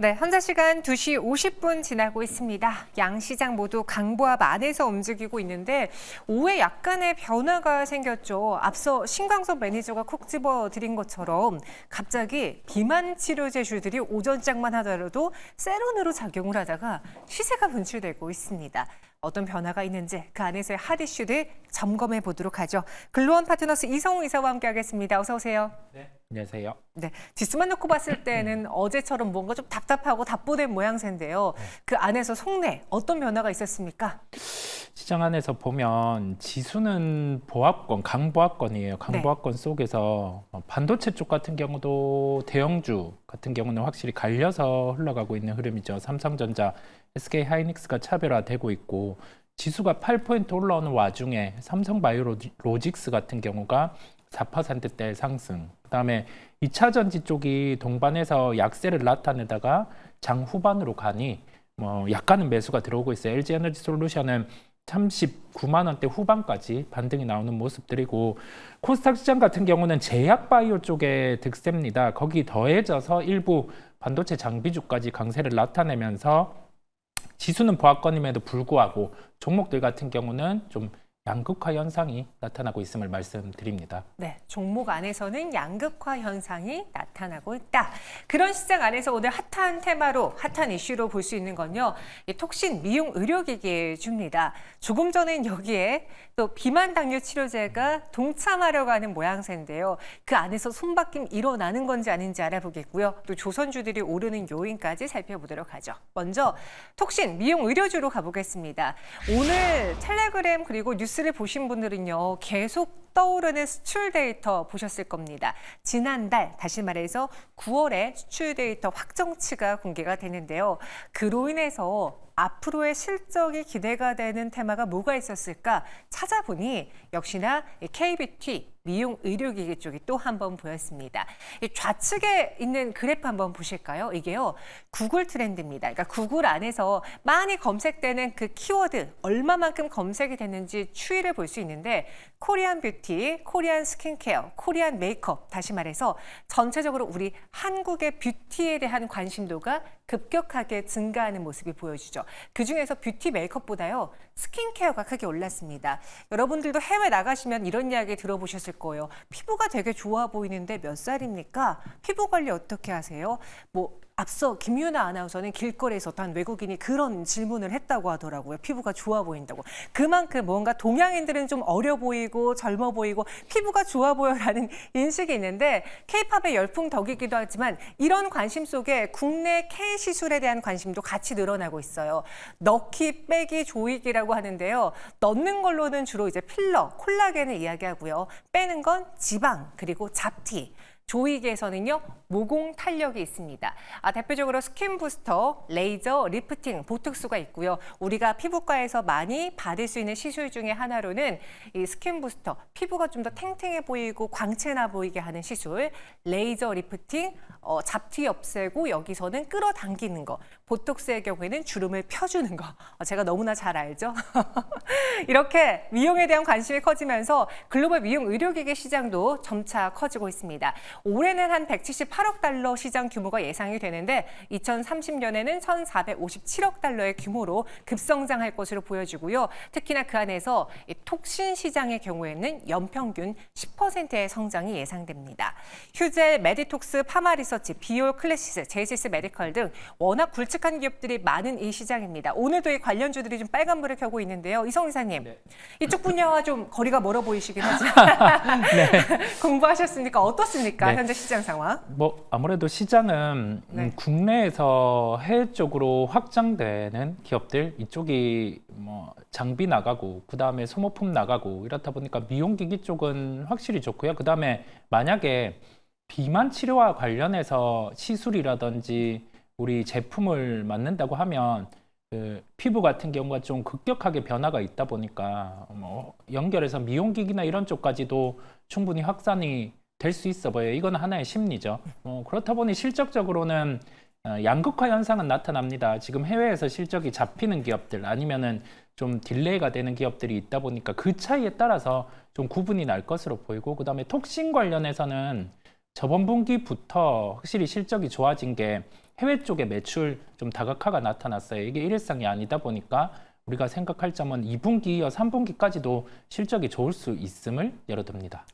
네, 현재 시간 2시 50분 지나고 있습니다. 양 시장 모두 강보합 안에서 움직이고 있는데 오후에 약간의 변화가 생겼죠. 앞서 신광섭 매니저가 콕 집어드린 것처럼 갑자기 비만 치료제주들이 오전장만 하더라도 세론으로 작용을 하다가 시세가 분출되고 있습니다. 어떤 변화가 있는지 그 안에서의 핫 이슈들 점검해 보도록 하죠. 글로원 파트너스 이성우 이사와 함께하겠습니다. 어서 오세요. 네, 안녕하세요. 네, 지수만 놓고 봤을 때는 어제처럼 뭔가 좀 답답하고 답보된 모양새인데요. 그 안에서 속내 어떤 변화가 있었습니까? 시장 안에서 보면 지수는 보합권, 강보합권이에요. 강보합권 속에서 반도체 쪽 같은 경우도 대형주 같은 경우는 확실히 갈려서 흘러가고 있는 흐름이죠. 삼성전자, SK하이닉스가 차별화되고 있고 지수가 8포인트 올라오는 와중에 삼성바이오로직스 같은 경우가 4%대 상승. 그다음에 2차 전지 쪽이 동반해서 약세를 나타내다가 장 후반으로 가니 약간은 매수가 들어오고 있어요. LG에너지솔루션은 39만 원대 후반까지 반등이 나오는 모습들이고 코스닥 시장 같은 경우는 제약바이오 쪽의 득세입니다. 거기 더해져서 일부 반도체 장비주까지 강세를 나타내면서 지수는 보합권임에도 불구하고 종목들 같은 경우는 좀 양극화 현상이 나타나고 있음을 말씀드립니다. 네, 종목 안에서는 양극화 현상이 나타나고 있다. 그런 시장 안에서 오늘 핫한 테마로, 핫한 이슈로 볼 수 있는 건요. 톡신 미용 의료기기주입니다. 조금 전엔 여기에 또 비만 당뇨 치료제가 동참하려고 하는 모양새인데요. 그 안에서 손바뀜 일어나는 건지 아닌지 알아보겠고요. 또 조선주들이 오르는 요인까지 살펴보도록 하죠. 먼저 톡신 미용 의료주로 가보겠습니다. 오늘 텔레그램 그리고 뉴스를 보신 분들은요. 계속 떠오르는 수출 데이터 보셨을 겁니다. 지난달, 다시 말해서 9월에 수출 데이터 확정치가 공개가 되는데요. 그로 인해서 앞으로의 실적이 기대가 되는 테마가 뭐가 있었을까 찾아보니 역시나 K뷰티, 미용 의료기기 쪽이 또 한 번 보였습니다. 좌측에 있는 그래프 한번 보실까요? 이게요, 구글 트렌드입니다. 그러니까 구글 안에서 많이 검색되는 그 키워드, 얼마만큼 검색이 됐는지 추이를 볼 수 있는데 코리안 뷰티, 코리안 스킨케어, 코리안 메이크업, 다시 말해서 전체적으로 우리 한국의 뷰티에 대한 관심도가 급격하게 증가하는 모습이 보여지죠. 그중에서 뷰티 메이크업보다요, 스킨케어가 크게 올랐습니다. 여러분들도 해외 나가시면 이런 이야기 들어보셨을 거예요. 피부가 되게 좋아 보이는데 몇 살입니까? 피부 관리 어떻게 하세요? 앞서 김유나 아나운서는 길거리에서 어떤 외국인이 그런 질문을 했다고 하더라고요. 피부가 좋아 보인다고. 그만큼 뭔가 동양인들은 좀 어려 보이고 젊어 보이고 피부가 좋아 보여라는 인식이 있는데 K-팝의 열풍덕이기도 하지만 이런 관심 속에 국내 K-시술에 대한 관심도 같이 늘어나고 있어요. 넣기, 빼기, 조이기라고 하는데요. 넣는 걸로는 주로 이제 필러, 콜라겐을 이야기하고요. 빼는 건 지방, 그리고 잡티. 조이기에서는요, 모공 탄력이 있습니다. 대표적으로 스킨 부스터, 레이저, 리프팅, 보톡스가 있고요. 우리가 피부과에서 많이 받을 수 있는 시술 중에 하나로는 이 스킨 부스터, 피부가 좀 더 탱탱해 보이고 광채나 보이게 하는 시술, 레이저 리프팅, 잡티 없애고 여기서는 끌어당기는 거, 보톡스의 경우에는 주름을 펴주는 거. 제가 너무나 잘 알죠? 이렇게 미용에 대한 관심이 커지면서 글로벌 미용 의료기기 시장도 점차 커지고 있습니다. 올해는 한 178억 달러 시장 규모가 예상이 되는데 2030년에는 1,457억 달러의 규모로 급성장할 것으로 보여지고요. 특히나 그 안에서 톡신 시장의 경우에는 연평균 10%의 성장이 예상됩니다. 휴젤, 메디톡스, 파마리서치, 비올 클래시스, 제이시스 메디컬 등 워낙 굵직한 기업들이 많은 이 시장입니다. 오늘도 이 관련주들이 좀 빨간불을 켜고 있는데요. 이성 이사님, 네. 이쪽 분야와 좀 거리가 멀어 보이시긴 하지만 네. 공부하셨으니까 어떻습니까? 네. 현재 시장 상황? 아무래도 시장은 네. 국내에서 해외 쪽으로 확장되는 기업들 이쪽이 장비 나가고 그다음에 소모품 나가고 이렇다 보니까 미용기기 쪽은 확실히 좋고요. 그다음에 만약에 비만 치료와 관련해서 시술이라든지 우리 제품을 만든다고 하면 그 피부 같은 경우가 좀 급격하게 변화가 있다 보니까 연결해서 미용기기나 이런 쪽까지도 충분히 확산이 될 수 있어 보여요. 이건 하나의 심리죠. 그렇다 보니 실적적으로는 양극화 현상은 나타납니다. 지금 해외에서 실적이 잡히는 기업들 아니면은 좀 딜레이가 되는 기업들이 있다 보니까 그 차이에 따라서 좀 구분이 날 것으로 보이고 그다음에 톡신 관련해서는 저번 분기부터 확실히 실적이 좋아진 게 해외 쪽에 매출 좀 다각화가 나타났어요. 이게 일회성이 아니다 보니까 우리가 생각할 점은 2분기 이어 3분기까지도 실적이 좋을 수 있음을 열어둡니다.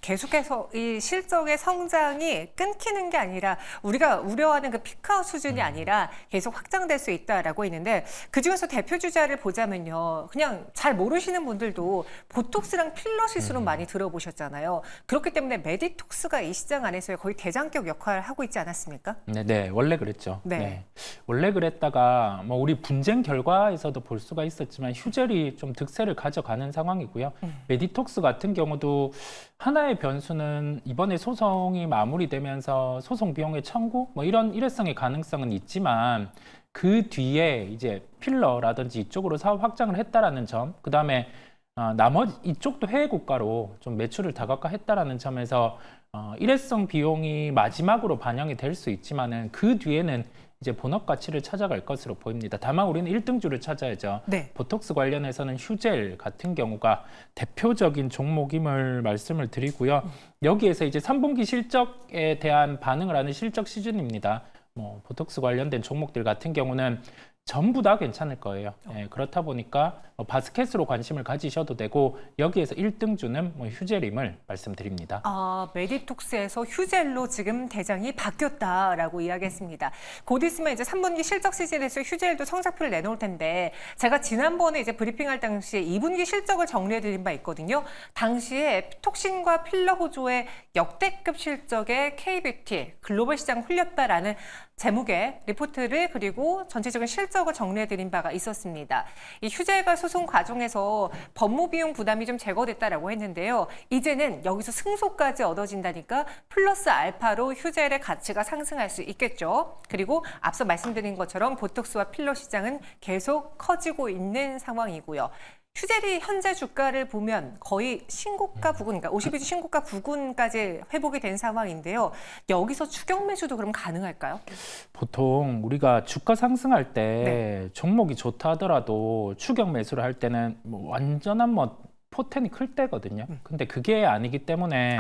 계속해서 이 실적의 성장이 끊기는 게 아니라 우리가 우려하는 그 피크아웃 수준이 아니라 계속 확장될 수 있다라고 있는데 그중에서 대표 주자를 보자면요. 그냥 잘 모르시는 분들도 보톡스랑 필러 시술은 많이 들어보셨잖아요. 그렇기 때문에 메디톡스가 이 시장 안에서의 거의 대장격 역할을 하고 있지 않았습니까? 네, 원래 그랬죠. 네. 네. 원래 그랬다가 뭐 우리 분쟁 결과에서도 볼 수가 있었지만 휴젤이 좀 득세를 가져가는 상황이고요. 메디톡스 같은 경우도 하나의 변수는 이번에 소송이 마무리되면서 소송 비용의 청구 뭐 이런 일회성의 가능성은 있지만 그 뒤에 이제 필러라든지 이쪽으로 사업 확장을 했다라는 점, 그다음에 나머지 이쪽도 해외 국가로 좀 매출을 다각화했다라는 점에서 일회성 비용이 마지막으로 반영이 될 수 있지만은 그 뒤에는 이제 본업 가치를 찾아갈 것으로 보입니다. 다만 우리는 1등주를 찾아야죠. 네. 보톡스 관련해서는 휴젤 같은 경우가 대표적인 종목임을 말씀을 드리고요. 여기에서 이제 3분기 실적에 대한 반응을 하는 실적 시즌입니다. 뭐 보톡스 관련된 종목들 같은 경우는 전부 다 괜찮을 거예요. 그렇다 보니까 바스켓으로 관심을 가지셔도 되고 여기에서 1등주는 휴젤임을 말씀드립니다. 메디톡스에서 휴젤로 지금 대장이 바뀌었다라고 이야기했습니다. 곧 있으면 이제 3분기 실적 시즌에서 휴젤도 성적표를 내놓을 텐데 제가 지난번에 이제 브리핑할 당시에 2분기 실적을 정리해드린 바 있거든요. 당시에 톡신과 필러 호조의 역대급 실적의 K뷰티 글로벌 시장 훌렸다라는 제목의 리포트를 그리고 전체적인 실적을 정리해드린 바가 있었습니다. 이 휴젤과 소송 과정에서 법무 비용 부담이 좀 제거됐다라고 했는데요. 이제는 여기서 승소까지 얻어진다니까 플러스 알파로 휴젤의 가치가 상승할 수 있겠죠. 그리고 앞서 말씀드린 것처럼 보톡스와 필러 시장은 계속 커지고 있는 상황이고요. 휴젤이 현재 주가를 보면 거의 신고가 부근, 그러니까 52주 신고가 부근까지 회복이 된 상황인데요. 여기서 추격 매수도 그럼 가능할까요? 보통 우리가 주가 상승할 때 종목이 좋다 하더라도 추격 매수를 할 때는 뭐 완전한 포텐이 클 때거든요. 근데 그게 아니기 때문에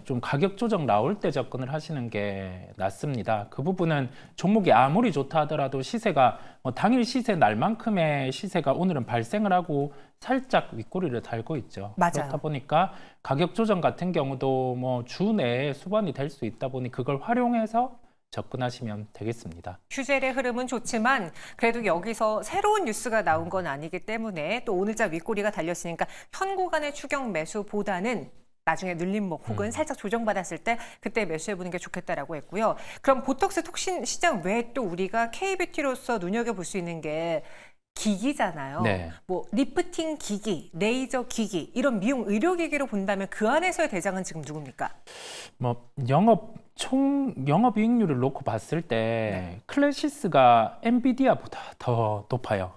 좀 가격 조정 나올 때 접근을 하시는 게 낫습니다. 그 부분은 종목이 아무리 좋다 하더라도 시세가 당일 시세 날만큼의 시세가 오늘은 발생을 하고 살짝 윗꼬리를 달고 있죠. 맞아요. 그렇다 보니까 가격 조정 같은 경우도 뭐 주 내에 수반이 될 수 있다 보니 그걸 활용해서 접근하시면 되겠습니다. 휴젤의 흐름은 좋지만 그래도 여기서 새로운 뉴스가 나온 건 아니기 때문에 또 오늘자 윗꼬리가 달렸으니까 현 구간의 추격 매수보다는 나중에 눌림목 혹은 살짝 조정받았을 때 그때 매수해보는 게 좋겠다라고 했고요. 그럼 보톡스 톡신 시장 외에 또 우리가 K뷰티로서 눈여겨볼 수 있는 게 기기잖아요. 네. 뭐 리프팅 기기, 레이저 기기 이런 미용 의료기기로 본다면 그 안에서의 대장은 지금 누굽니까? 뭐 영업이익률을 놓고 봤을 때 클래시스가 엔비디아보다 더 높아요.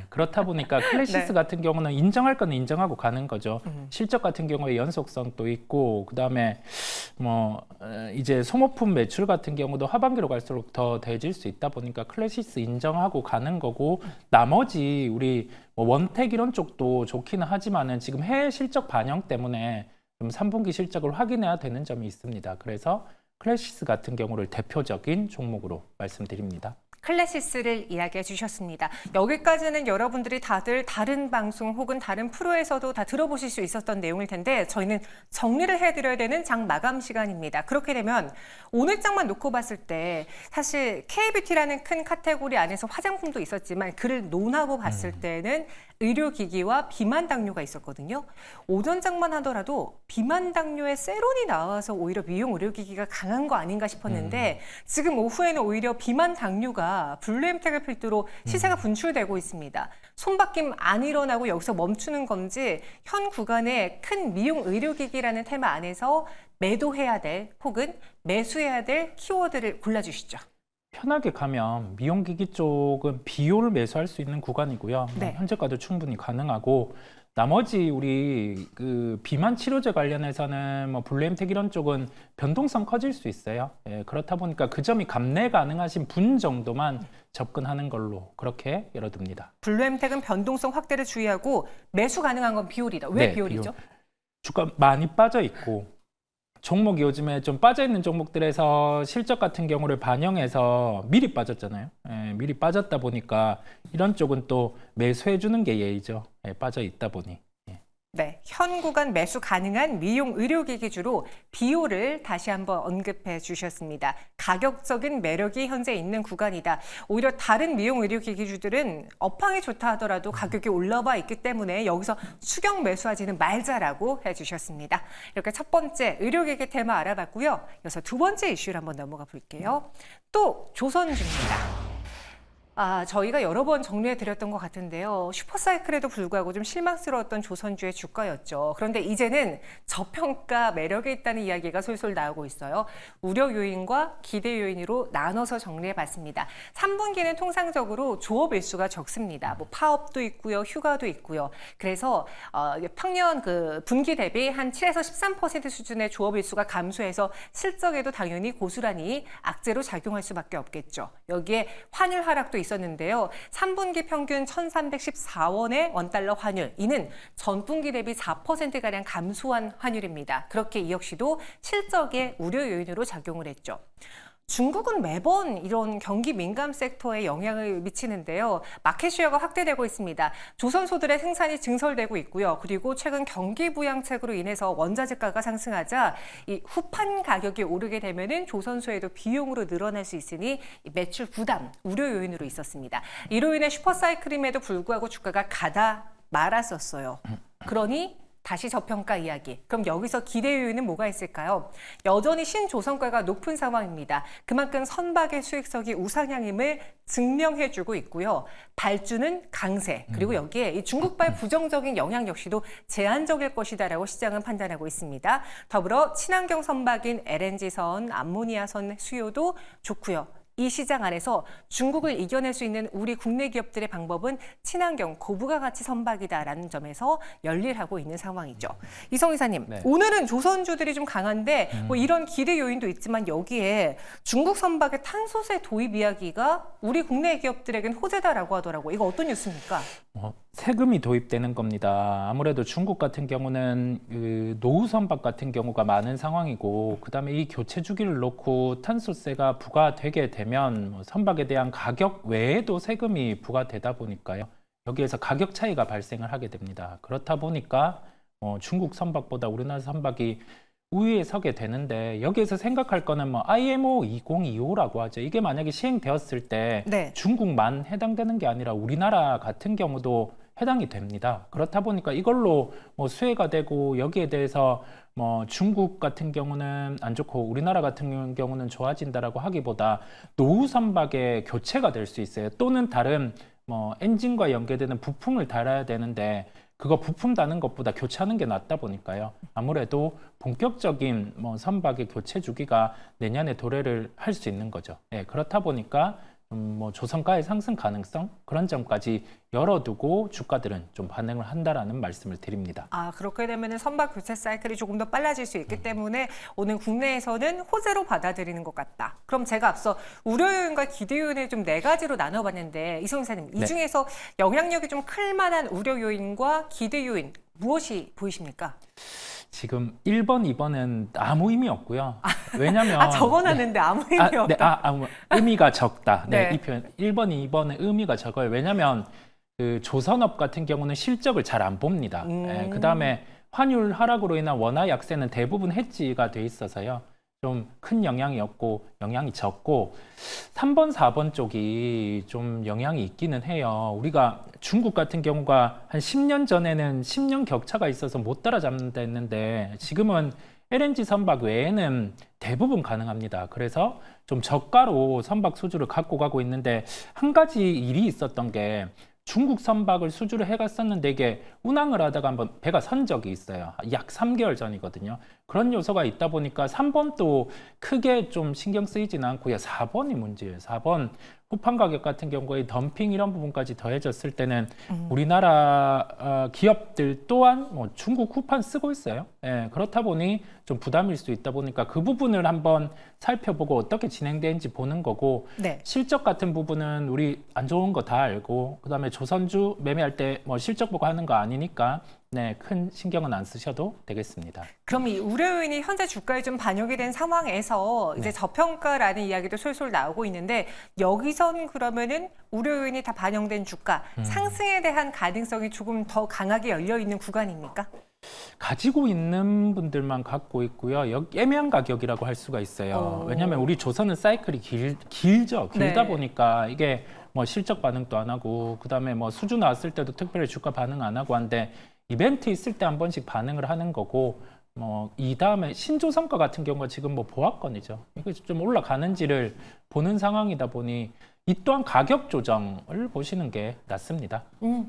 그렇다 보니까 클래시스 같은 경우는 인정할 건 인정하고 가는 거죠. 실적 같은 경우에 연속성도 있고 그다음에 뭐 이제 소모품 매출 같은 경우도 하반기로 갈수록 더 돼질 수 있다 보니까 클래시스 인정하고 가는 거고 나머지 우리 뭐 원택 이런 쪽도 좋기는 하지만은 지금 해외 실적 반영 때문에 좀 3분기 실적을 확인해야 되는 점이 있습니다. 그래서 클래시스 같은 경우를 대표적인 종목으로 말씀드립니다. 클래시스를 이야기해 주셨습니다. 여기까지는 여러분들이 다들 다른 방송 혹은 다른 프로에서도 다 들어보실 수 있었던 내용일 텐데 저희는 정리를 해드려야 되는 장 마감 시간입니다. 그렇게 되면 오늘 장만 놓고 봤을 때 사실 K뷰티라는 큰 카테고리 안에서 화장품도 있었지만 그를 논하고 봤을 때는 의료기기와 비만 당뇨가 있었거든요. 오전 장만 하더라도 비만 당뇨에 세론이 나와서 오히려 미용 의료기기가 강한 거 아닌가 싶었는데 지금 오후에는 오히려 비만 당뇨가 블루엠텍을 필두로 시세가 분출되고 있습니다. 손바뀜 안 일어나고 여기서 멈추는 건지 현 구간에 큰 미용 의료기기라는 테마 안에서 매도해야 될 혹은 매수해야 될 키워드를 골라주시죠. 편하게 가면 미용기기 쪽은 비효를 매수할 수 있는 구간이고요. 네. 현재가도 충분히 가능하고 나머지 우리 그 비만 치료제 관련해서는 뭐 블루엠텍 이런 쪽은 변동성 커질 수 있어요. 그렇다 보니까 그 점이 감내 가능하신 분 정도만 접근하는 걸로 그렇게 열어둡니다. 블루엠텍은 변동성 확대를 주의하고 매수 가능한 건 비올이다. 왜 네, 비올이죠? 주가 많이 빠져 있고 종목이 요즘에 좀 빠져있는 종목들에서 실적 같은 경우를 반영해서 미리 빠졌잖아요. 예, 미리 빠졌다 보니까 이런 쪽은 또 매수해 주는 게 예의죠. 예, 빠져 있다 보니. 네, 현 구간 매수 가능한 미용 의료기기 주로 비오를 다시 한번 언급해 주셨습니다. 가격적인 매력이 현재 있는 구간이다. 오히려 다른 미용 의료기기주들은 업황이 좋다 하더라도 가격이 올라와 있기 때문에 여기서 추격 매수하지는 말자라고 해주셨습니다. 이렇게 첫 번째 의료기기 테마 알아봤고요. 이어서 두 번째 이슈를 한번 넘어가 볼게요. 또 조선주입니다. 저희가 여러 번 정리해 드렸던 것 같은데요. 슈퍼사이클에도 불구하고 좀 실망스러웠던 조선주의 주가였죠. 그런데 이제는 저평가 매력이 있다는 이야기가 솔솔 나오고 있어요. 우려 요인과 기대 요인으로 나눠서 정리해 봤습니다. 3분기는 통상적으로 조업 일수가 적습니다. 뭐 파업도 있고요. 휴가도 있고요. 그래서 평년 그 분기 대비 한 7에서 13% 수준의 조업 일수가 감소해서 실적에도 당연히 고스란히 악재로 작용할 수밖에 없겠죠. 여기에 환율 하락도 있었는데요. 3분기 평균 1,314원의 원달러 환율. 이는 전분기 대비 4%가량 감소한 환율입니다. 그렇게 이 역시도 실적의 우려 요인으로 작용을 했죠. 중국은 매번 이런 경기 민감 섹터에 영향을 미치는데요. 마켓 쉐어가 확대되고 있습니다. 조선소들의 생산이 증설되고 있고요. 그리고 최근 경기 부양책으로 인해서 원자재가가 상승하자 이 후판 가격이 오르게 되면은 조선소에도 비용으로 늘어날 수 있으니 매출 부담, 우려 요인으로 있었습니다. 이로 인해 슈퍼사이클임에도 불구하고 주가가 가다 말았었어요. 그러니 다시 저평가 이야기. 그럼 여기서 기대 요인은 뭐가 있을까요? 여전히 신조선가가 높은 상황입니다. 그만큼 선박의 수익성이 우상향임을 증명해주고 있고요. 발주는 강세. 그리고 여기에 이 중국발 부정적인 영향 역시도 제한적일 것이다라고 시장은 판단하고 있습니다. 더불어 친환경 선박인 LNG선, 암모니아선 수요도 좋고요. 이 시장 안에서 중국을 이겨낼 수 있는 우리 국내 기업들의 방법은 친환경 고부가 가치 선박이다라는 점에서 열일하고 있는 상황이죠. 이성 이사님, 네. 오늘은 조선주들이 좀 강한데 뭐 이런 기대 요인도 있지만 여기에 중국 선박의 탄소세 도입 이야기가 우리 국내 기업들에겐 호재다라고 하더라고요. 이거 어떤 뉴스입니까? 세금이 도입되는 겁니다. 아무래도 중국 같은 경우는 그 노후 선박 같은 경우가 많은 상황이고, 그다음에 이 교체 주기를 놓고 탄소세가 부과되게 되면 선박에 대한 가격 외에도 세금이 부과되다 보니까요. 여기에서 가격 차이가 발생을 하게 됩니다. 그렇다 보니까 중국 선박보다 우리나라 선박이 우위에 서게 되는데, 여기에서 생각할 거는 IMO 2025라고 하죠. 이게 만약에 시행되었을 때 네. 중국만 해당되는 게 아니라 우리나라 같은 경우도 해당이 됩니다. 그렇다 보니까 이걸로 수혜가 되고, 여기에 대해서 중국 같은 경우는 안 좋고 우리나라 같은 경우는 좋아진다라고 하기보다 노후 선박의 교체가 될 수 있어요. 또는 다른 엔진과 연계되는 부품을 달아야 되는데, 그거 부품 다는 것보다 교체하는 게 낫다 보니까요. 아무래도 본격적인 선박의 교체 주기가 내년에 도래를 할 수 있는 거죠. 예, 그렇다 보니까 조선가의 상승 가능성, 그런 점까지 열어두고 주가들은 좀 반응을 한다라는 말씀을 드립니다. 그렇게 되면 선박 교체 사이클이 조금 더 빨라질 수 있기 때문에 오늘 국내에서는 호재로 받아들이는 것 같다. 그럼 제가 앞서 우려 요인과 기대 요인을 좀 네 가지로 나눠봤는데, 이성 이사님, 이 네. 중에서 영향력이 좀 클 만한 우려 요인과 기대 요인 무엇이 보이십니까? 지금 1번, 2번은 아무 의미 없고요. 왜냐면 적어놨는데 아무 의미 없다. 의미가 적다. 네, 네. 이 표현 1번, 2번은 의미가 적어요. 왜냐면 그 조선업 같은 경우는 실적을 잘 안 봅니다. 그다음에 환율 하락으로 인한 원화 약세는 대부분 해지가 돼 있어서요. 좀 큰 영향이 없고 영향이 적고, 3번, 4번 쪽이 좀 영향이 있기는 해요. 우리가 중국 같은 경우가 한 10년 전에는 10년 격차가 있어서 못 따라잡는다 했는데, 지금은 LNG 선박 외에는 대부분 가능합니다. 그래서 좀 저가로 선박 수주를 갖고 가고 있는데, 한 가지 일이 있었던 게, 중국 선박을 수주를 해갔었는데 이게 운항을 하다가 한번 배가 선 적이 있어요. 약 3개월 전이거든요. 그런 요소가 있다 보니까 3번도 크게 좀 신경 쓰이지는 않고요. 4번이 문제예요. 4번 후판 가격 같은 경우에 덤핑 이런 부분까지 더해졌을 때는 우리나라 기업들 또한 중국 후판 쓰고 있어요. 예, 그렇다 보니 좀 부담일 수 있다 보니까 그 부분을 한번 살펴보고 어떻게 진행되는지 보는 거고, 네. 실적 같은 부분은 우리 안 좋은 거 다 알고, 그다음에 조선주 매매할 때 실적 보고 하는 거 아니니까 네, 큰 신경은 안 쓰셔도 되겠습니다. 그럼 이 우려 요인이 현재 주가에 좀 반영이 된 상황에서 이제 네. 저평가라는 이야기도 솔솔 나오고 있는데 여기선 그러면은 우려 요인이 다 반영된 주가, 상승에 대한 가능성이 조금 더 강하게 열려 있는 구간입니까? 가지고 있는 분들만 갖고 있고요. 애매한 가격이라고 할 수가 있어요. 왜냐하면 우리 조선은 사이클이 길죠. 길다 네. 보니까 이게 뭐 실적 반응도 안 하고 그다음에 뭐 수주 나왔을 때도 특별히 주가 반응 안 하고 한데 이벤트 있을 때 한 번씩 반응을 하는 거고 뭐 이 다음에 신조선가 같은 경우가 지금 뭐 보합권이죠. 이거 좀 올라가는지를 보는 상황이다 보니 이 또한 가격 조정을 보시는 게 낫습니다.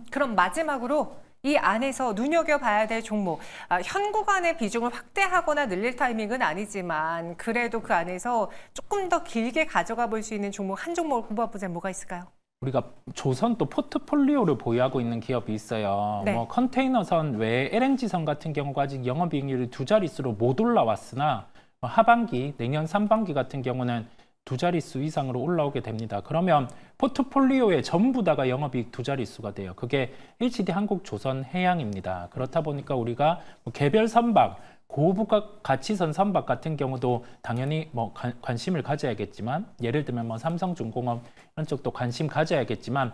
그럼 마지막으로 이 안에서 눈여겨봐야 될 종목, 현 구간의 비중을 확대하거나 늘릴 타이밍은 아니지만 그래도 그 안에서 조금 더 길게 가져가 볼 수 있는 종목 한 종목을 꼽아보자면 뭐가 있을까요? 우리가 조선 또 포트폴리오를 보유하고 있는 기업이 있어요. 네. 뭐 컨테이너선 외에 LNG선 같은 경우가 아직 영업이익률이 두 자릿수로 못 올라왔으나 하반기, 내년 상반기 같은 경우는 두 자릿수 이상으로 올라오게 됩니다. 그러면 포트폴리오의 전부 다가 영업이익 두 자릿수가 돼요. 그게 HD 한국조선해양입니다. 그렇다 보니까 우리가 뭐 개별 선박, 고부가 가치선 선박 같은 경우도 당연히 뭐 관심을 가져야겠지만 예를 들면 뭐 삼성중공업 이런 쪽도 관심 가져야겠지만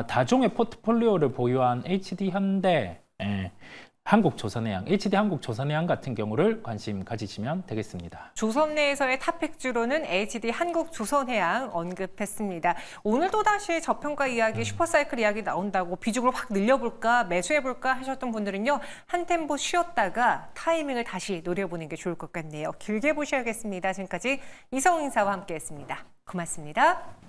다종의 포트폴리오를 보유한 HD 현대, 한국조선해양, HD 한국조선해양 같은 경우를 관심 가지시면 되겠습니다. 조선 내에서의 탑픽주로는 HD 한국조선해양 언급했습니다. 오늘도 다시 저평가 이야기, 슈퍼사이클 이야기 나온다고 비중을 확 늘려볼까, 매수해볼까 하셨던 분들은요. 한 템포 쉬었다가 타이밍을 다시 노려보는 게 좋을 것 같네요. 길게 보셔야겠습니다. 지금까지 이성훈 인사와 함께했습니다. 고맙습니다.